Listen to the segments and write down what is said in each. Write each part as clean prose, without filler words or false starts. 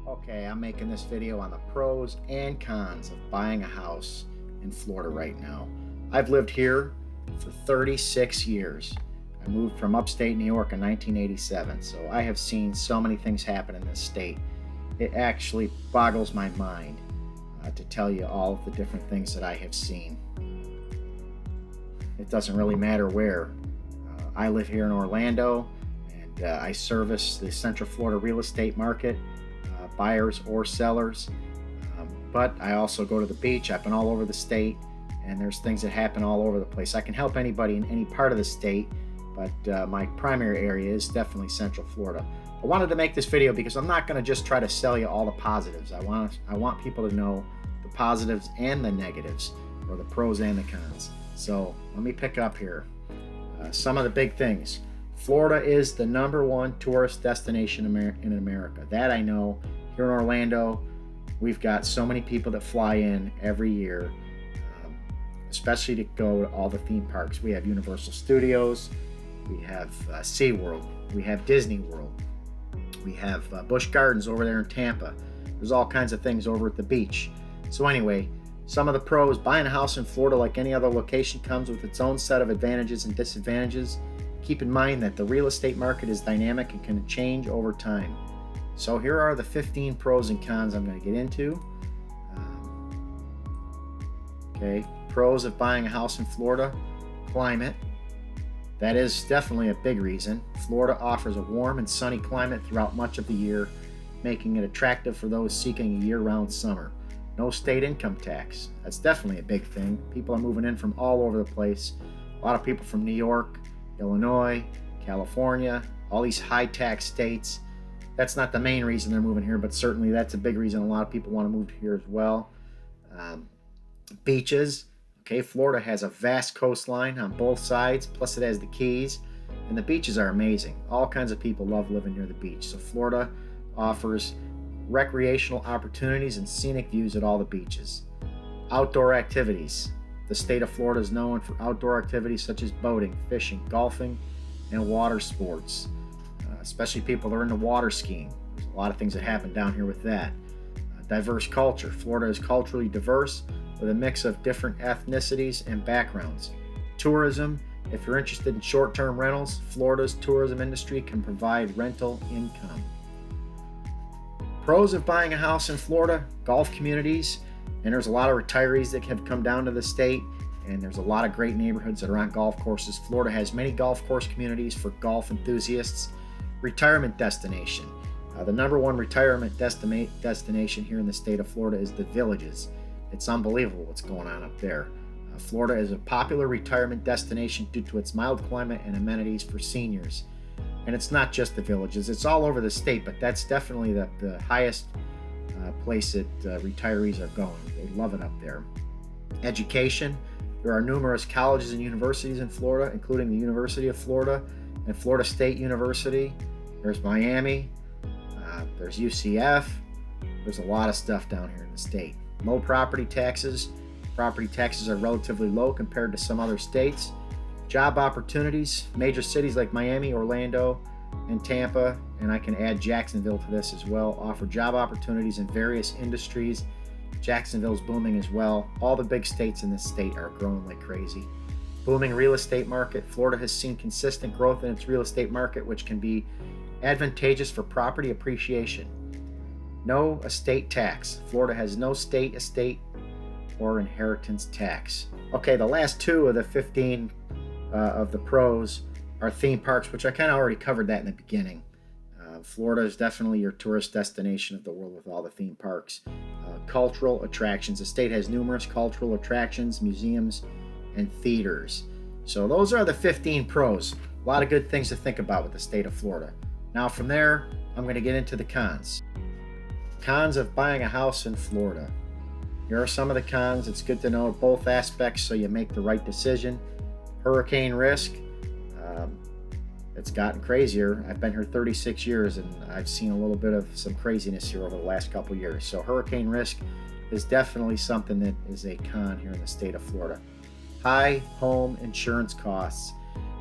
Okay, I'm making this video on the pros and cons of buying a house in Florida right now. I've lived here for 36 years. I moved from upstate New York in 1987, so I have seen so many things happen in this state. It actually boggles my mind to tell you all of the different things that I have seen. It doesn't really matter where. I live here in Orlando, and I service the Central Florida real estate market. Buyers or sellers, but I also go to the beach. I've been all over the state, and there's things that happen all over the place. I can help anybody in any part of the state, but my primary area is definitely Central Florida. I wanted to make this video because I'm not going to just try to sell you all the positives. I want people to know the positives and the negatives, or the pros and the cons. So let me pick up here. Some of the big things. Florida is the #1 tourist destination in America. That I know. Here in Orlando, we've got so many people that fly in every year, especially to go to all the theme parks. We have Universal Studios, we have SeaWorld, we have Disney World, we have Busch Gardens over there in Tampa. There's all kinds of things over at the beach. So anyway, some of the pros: buying a house in Florida, like any other location, comes with its own set of advantages and disadvantages. Keep in mind that the real estate market is dynamic and can change over time. So here are the 15 pros and cons I'm going to get into. Okay, pros of buying a house in Florida: climate. That is definitely a big reason. Florida offers a warm and sunny climate throughout much of the year, making it attractive for those seeking a year-round summer. No state income tax. That's definitely a big thing. People are moving in from all over the place. A lot of people from New York, Illinois, California, all these high-tax states. That's not the main reason they're moving here, but certainly that's a big reason a lot of people want to move here as well. Beaches. Okay, Florida has a vast coastline on both sides, plus it has the Keys, and the beaches are amazing. All kinds of people love living near the beach. So Florida offers recreational opportunities and scenic views at all the beaches. Outdoor activities. The state of Florida is known for outdoor activities such as boating, fishing, golfing, and water sports. Especially people that are into water skiing. There's a lot of things that happen down here with that. Diverse culture. Florida is culturally diverse with a mix of different ethnicities and backgrounds. Tourism. If you're interested in short-term rentals, Florida's tourism industry can provide rental income. Pros of buying a house in Florida: golf communities. And there's a lot of retirees that have come down to the state, and there's a lot of great neighborhoods that are on golf courses. Florida has many golf course communities for golf enthusiasts. Retirement destination. The #1 retirement destination here in the state of Florida is the Villages. It's unbelievable what's going on up there. Florida is a popular retirement destination due to its mild climate and amenities for seniors. And it's not just the Villages, it's all over the state, but that's definitely the highest place that retirees are going. They love it up there. Education. There are numerous colleges and universities in Florida, including the University of Florida and Florida State University. There's Miami, there's UCF. There's a lot of stuff down here in the state. Low property taxes. Property taxes are relatively low compared to some other states. Job opportunities. Major cities like Miami, Orlando, and Tampa, and I can add Jacksonville to this as well, offer job opportunities in various industries. Jacksonville's booming as well. All the big states in this state are growing like crazy. Booming real estate market. Florida has seen consistent growth in its real estate market, which can be advantageous for property appreciation. No estate tax. Florida has no state, estate, or inheritance tax. Okay, the last two of the 15 of the pros are theme parks, which I kind of already covered that in the beginning. Florida is definitely your tourist destination of the world with all the theme parks. Cultural attractions. The state has numerous cultural attractions, museums, and theaters. So those are the 15 pros. A lot of good things to think about with the state of Florida. Now from there, I'm going to get into the cons. Cons of buying a house in Florida. Here are some of the cons. It's good to know both aspects so you make the right decision. Hurricane risk. It's gotten crazier. I've been here 36 years and I've seen a little bit of some craziness here over the last couple years. So hurricane risk is definitely something that is a con here in the state of Florida. High home insurance costs.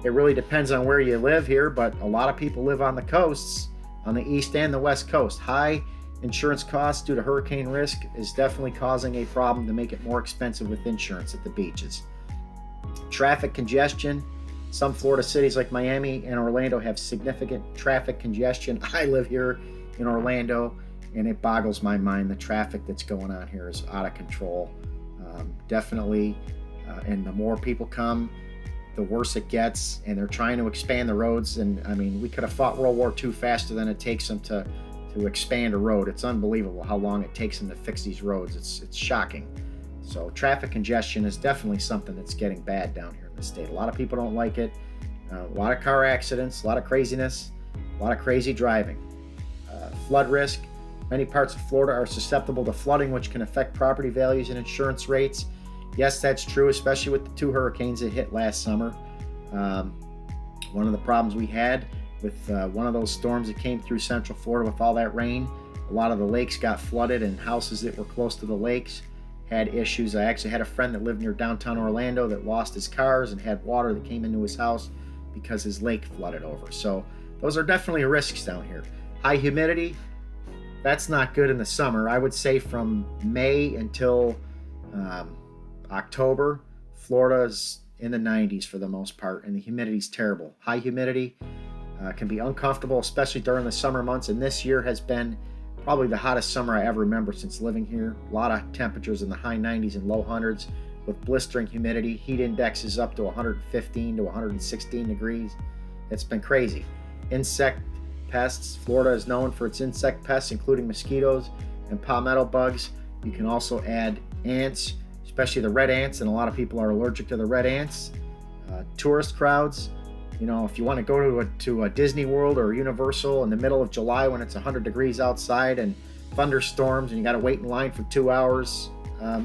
It really depends on where you live here, but a lot of people live on the coasts, on the east and the west coast. High Insurance costs due to hurricane risk is definitely causing a problem to make it more expensive with insurance at the beaches. Traffic congestion. Some Florida cities like Miami and Orlando have significant traffic congestion. I live here in Orlando, and it boggles my mind. The traffic that's going on here is out of control. Definitely, and the more people come, the worse it gets, and they're trying to expand the roads. And I mean, we could have fought World War II faster than it takes them to expand a road. It's unbelievable how long it takes them to fix these roads. It's shocking. So traffic congestion is definitely something that's getting bad down here in the state. A lot of people don't like it. A lot of car accidents, a lot of craziness, a lot of crazy driving. Flood risk. Many parts of Florida are susceptible to flooding, which can affect property values and insurance rates. Yes, that's true, especially with the 2 hurricanes that hit last summer. One of the problems we had with one of those storms that came through central Florida with all that rain, a lot of the lakes got flooded, and houses that were close to the lakes had issues. I actually had a friend that lived near downtown Orlando that lost his cars and had water that came into his house because his lake flooded over. So those are definitely risks down here. High humidity, that's not good in the summer. I would say from May until October, Florida's in the 90s for the most part, and the humidity's terrible. High humidity can be uncomfortable, especially during the summer months, and this year has been probably the hottest summer I ever remember since living here. A lot of temperatures in the high 90s and low hundreds with blistering humidity. Heat index is up to 115 to 116 degrees. It's been crazy. Insect pests. Florida is known for its insect pests, including mosquitoes and palmetto bugs. You can also add ants, especially the red ants, and a lot of people are allergic to the red ants. Tourist crowds. You know, if you want to go to a Disney World or Universal in the middle of July when it's 100 degrees outside and thunderstorms and you got to wait in line for 2 hours,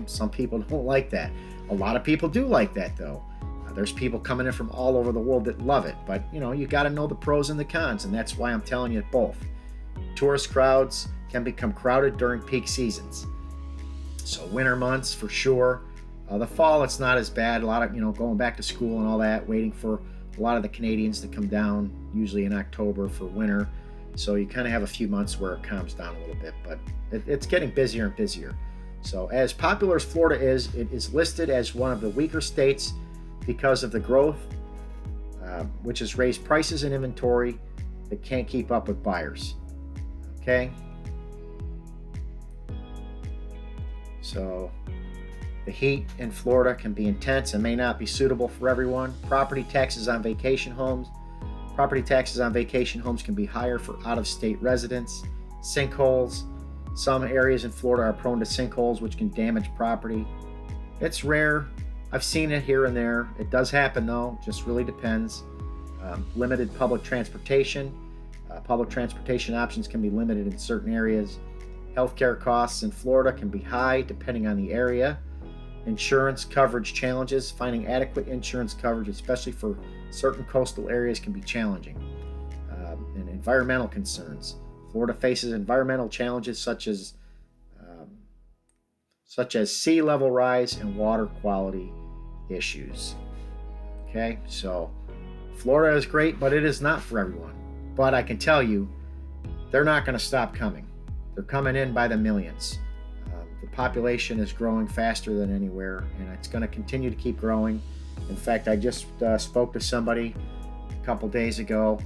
some people don't like that. A lot of people do like that, though. There's people coming in from all over the world that love it, but you know, you got to know the pros and the cons, and that's why I'm telling you both. Tourist crowds can become crowded during peak seasons. So winter months for sure. The fall, it's not as bad. A lot of, going back to school and all that, waiting for a lot of the Canadians to come down, usually in October for winter. So you kind of have a few months where it calms down a little bit, but it's getting busier and busier. So as popular as Florida is, it is listed as one of the weaker states because of the growth, which has raised prices and inventory that can't keep up with buyers. Okay? So the heat in Florida can be intense and may not be suitable for everyone. Property taxes on vacation homes. Property taxes on vacation homes can be higher for out-of-state residents. Sinkholes. Some areas in Florida are prone to sinkholes, which can damage property. It's rare. I've seen it here and there. It does happen, though. Just really depends. Limited public transportation. Public transportation options can be limited in certain areas. Healthcare costs in Florida can be high depending on the area. Insurance coverage challenges. Finding adequate insurance coverage, especially for certain coastal areas, can be challenging. And environmental concerns. Florida faces environmental challenges such as sea level rise and water quality issues. Okay, so Florida is great, but it is not for everyone. But I can tell you, they're not going to stop coming. They're coming in by the millions. The population is growing faster than anywhere, and it's going to continue to keep growing. In fact, I just spoke to somebody a couple days ago,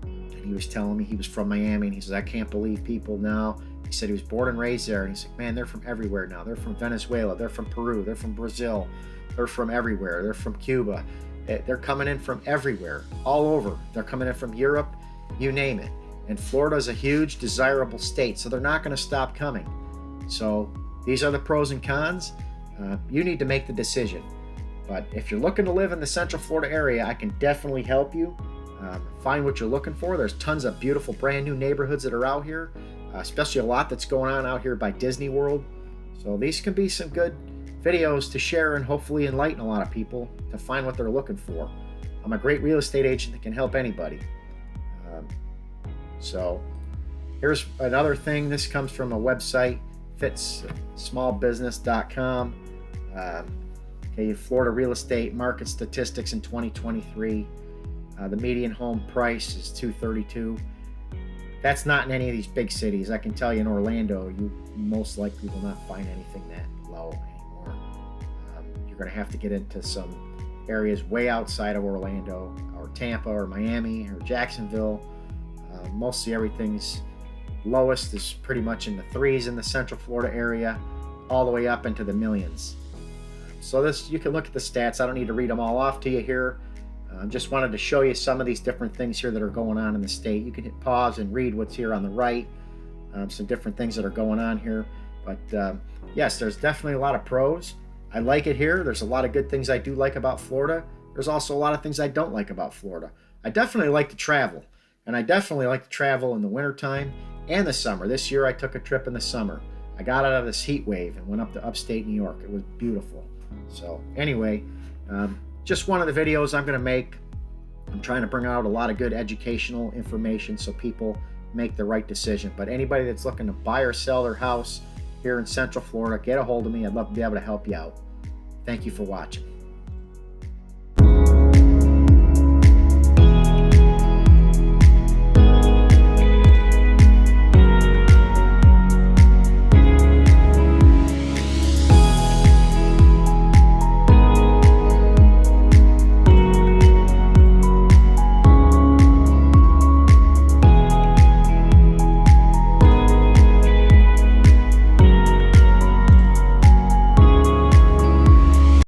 and he was telling me he was from Miami, and he says, I can't believe people now. He said he was born and raised there, and he's like, man, they're from everywhere now. They're from Venezuela, they're from Peru, they're from Brazil, they're from everywhere, they're from Cuba. They're coming in from everywhere, all over. They're coming in from Europe, you name it. And Florida is a huge, desirable state, so they're not going to stop coming. So these are the pros and cons. You need to make the decision. But if you're looking to live in the Central Florida area, I can definitely help you find what you're looking for. There's tons of beautiful brand new neighborhoods that are out here, especially a lot that's going on out here by Disney World. So these can be some good videos to share and hopefully enlighten a lot of people to find what they're looking for. I'm a great real estate agent that can help anybody. So here's another thing. This comes from a website, fitssmallbusiness.com. Okay, Florida real estate market statistics in 2023. The median home price is $232. That's not in any of these big cities. I can tell you in Orlando, you most likely will not find anything that low anymore. You're going to have to get into some areas way outside of Orlando, or Tampa, or Miami, or Jacksonville. Mostly everything's lowest is pretty much in the threes in the Central Florida area, all the way up into the millions. So this, you can look at the stats. I don't need to read them all off to you here. Just wanted to show you some of these different things here that are going on in the state. You can hit pause and read what's here on the right, some different things that are going on here. But yes, there's definitely a lot of pros. I like it here. There's a lot of good things I do like about Florida. There's also a lot of things I don't like about Florida. I definitely like to travel, and I definitely like to travel in the wintertime and the summer. This year I took a trip in the summer. I got out of this heat wave and went up to upstate New York. It was beautiful. So anyway, just one of the videos I'm going to make. I'm trying to bring out a lot of good educational information so people make the right decision. But anybody that's looking to buy or sell their house here in Central Florida, get a hold of me. I'd love to be able to help you out. Thank you for watching.